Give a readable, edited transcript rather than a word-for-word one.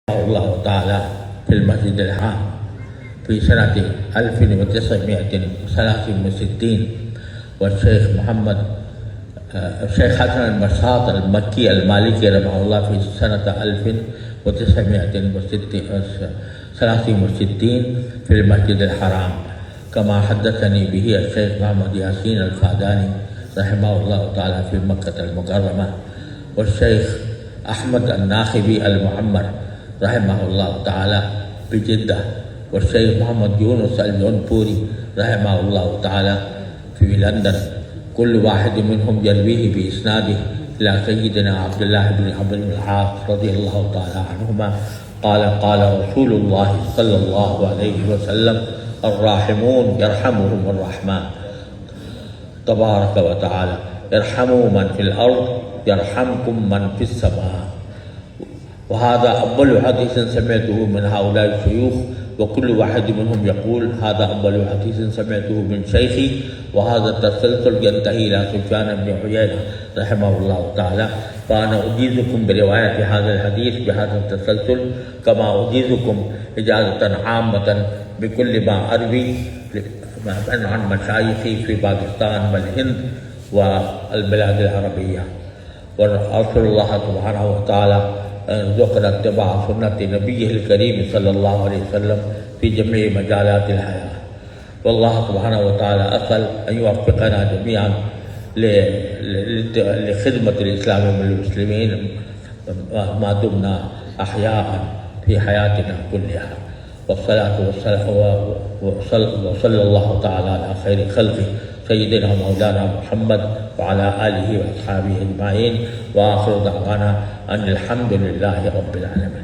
الله تعالى في المسجد الحرام في سنة 1963. والشيخ محمد الشيخ حسن البساط المكي المالكي رحمه الله في سنة 1963 في المسجد الحرام، كما حدثني به الشيخ محمد ياسين الفاداني رحمه الله تعالى في مكة المكرمة، والشيخ أحمد الناخبي المعمر رحمه الله تعالى بجدة، والشيخ محمد يونس الجونبوري رحمه الله تعالى في لندن. كل واحد منهم يرويه بإسناده إلى سيدنا عبد الله بن عمرو بن العاص رضي الله تعالى عنهما قال: قال رسول الله صلى الله عليه وسلم: الراحمون يرحمهم الرحمن تبارك وتعالى، ارحموا من في الأرض يرحمكم من في السماء. وهذا أول حديث سمعته من هؤلاء الشيوخ، وكل واحد منهم يقول: هذا أول حديث سمعته من شيخي. وهذا التسلسل ينتهي إلى سفيان بن عيينة رحمه الله تعالى. فأنا أجيزكم برواية هذا الحديث بهذا التسلسل، كما أجيزكم إجازة عامة بكل ما أروي عن مشايخي في باكستان والهند والبلاد العربية. وأسأل الله سبحانه وتعالى أن يرزقنا اتباع سنة نبيه الكريم صلى الله عليه وسلم في جميع مجالات الحياة. والله سبحانه وتعالى أسأل أن يوفقنا جميعا لخدمة الإسلام والمسلمين ما دمنا أحياء في حياتنا كلها. والصلاة والسلام وصلى الله تعالى على خير خلقه سيدنا مولانا محمد وعلى آله وأصحابه أجمعين، وآخر دعوانا أن الحمد لله رب العالمين.